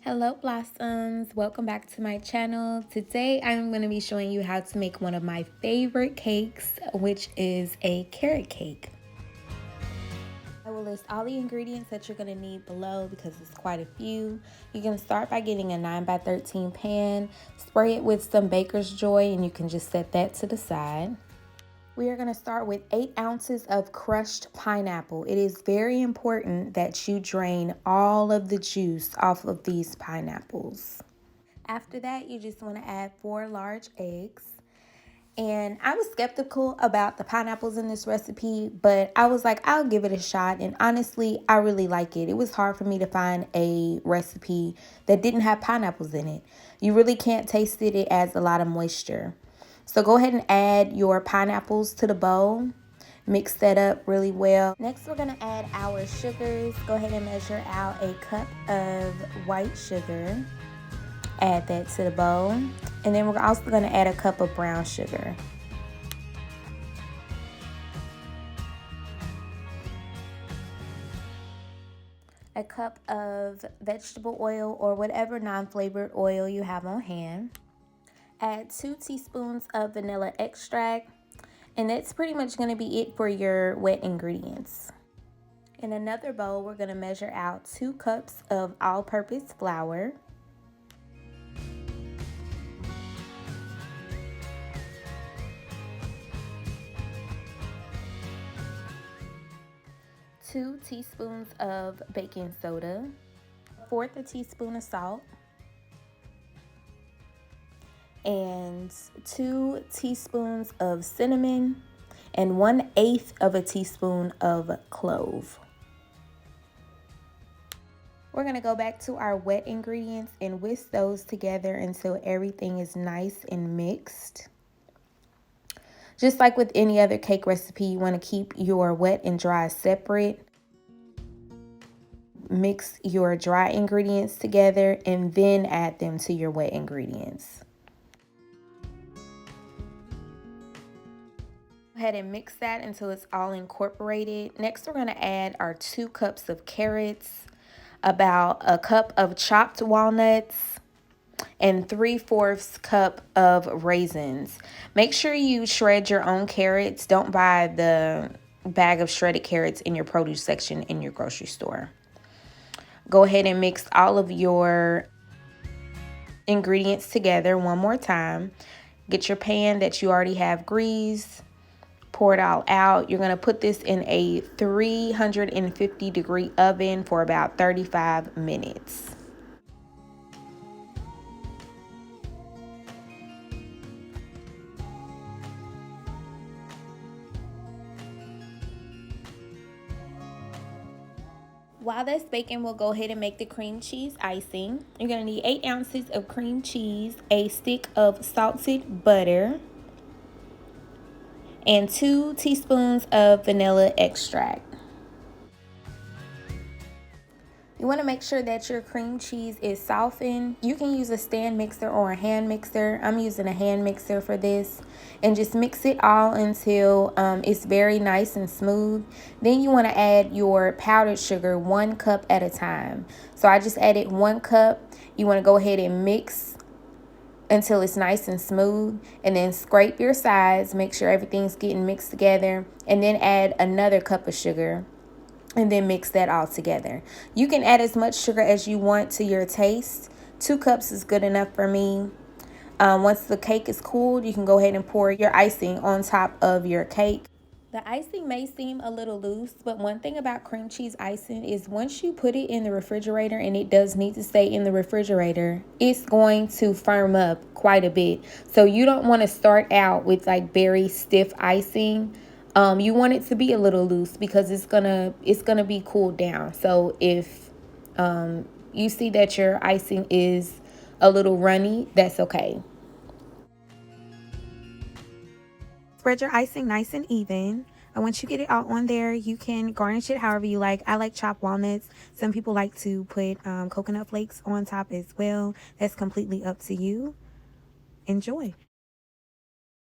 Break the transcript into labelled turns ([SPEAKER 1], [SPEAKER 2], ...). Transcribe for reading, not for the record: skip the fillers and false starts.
[SPEAKER 1] Hello Blossoms, welcome back to my channel. Today I'm going to be showing you how to make one of my favorite cakes, which is a carrot cake. I will list all the ingredients that you're going to need below because it's quite a few. You can start by getting a 9x13 pan, spray it with some Baker's Joy, and you can just set that to the side. We are going to start with 8 ounces of crushed pineapple. It is very important that you drain all of the juice off of these pineapples. After that, you just want to add 4 large eggs. And I was skeptical about the pineapples in this recipe, but I was like, I'll give it a shot. And honestly, I really like it. It was hard for me to find a recipe that didn't have pineapples in it. You really can't taste it. It adds a lot of moisture. So go ahead and add your pineapples to the bowl. Mix that up really well. Next, we're going to add our sugars. Go ahead and measure out a cup of white sugar. Add that to the bowl. And then we're also going to add a cup of brown sugar. A cup of vegetable oil or whatever non-flavored oil you have on hand. Add 2 teaspoons of vanilla extract, and that's pretty much going to be it for your wet ingredients. In another bowl, we're going to measure out 2 cups of all-purpose flour, 2 teaspoons of baking soda, 1/4 teaspoon of salt, and 2 teaspoons of cinnamon, and 1/8 of a teaspoon of clove. We're going to go back to our wet ingredients and whisk those together until everything is nice and mixed. Just like with any other cake recipe, you want to keep your wet and dry separate. Mix your dry ingredients together and then add them to your wet ingredients. Go ahead and mix that until it's all incorporated. Next, we're going to add our 2 cups of carrots, about a cup of chopped walnuts, and 3/4 cup of raisins. Make sure you shred your own carrots. Don't buy the bag of shredded carrots in your produce section in your grocery store. Go ahead and mix all of your ingredients together one more time. Get your pan that you already have greased. Pour it all out. You're going to put this in a 350-degree oven for about 35 minutes. While that's baking, we'll go ahead and make the cream cheese icing. You're going to need 8 ounces of cream cheese, a stick of salted butter, and 2 teaspoons of vanilla extract. You want to make sure that your cream cheese is softened. You can use a stand mixer or a hand mixer. I'm using a hand mixer for this. And just mix it all until it's very nice and smooth. Then you want to add your powdered sugar 1 cup at a time. So I just added 1 cup. You want to go ahead and mix until it's nice and smooth, and then scrape your sides. Make sure everything's getting mixed together, and then add another cup of sugar. And then mix that all together. You can add as much sugar as you want to your taste. 2 cups is good enough for me. Once the cake is cooled, you can go ahead and pour your icing on top of your cake. The icing may seem a little loose, but one thing about cream cheese icing is once you put it in the refrigerator, and it does need to stay in the refrigerator, it's going to firm up quite a bit. So you don't want to start out with like very stiff icing. You want it to be a little loose because it's gonna be cooled down. So if you see that your icing is a little runny, that's okay. Spread your icing nice and even. And once you get it all on there, you can garnish it however you like. I like chopped walnuts. Some people like to put coconut flakes on top as well. That's completely up to you. Enjoy.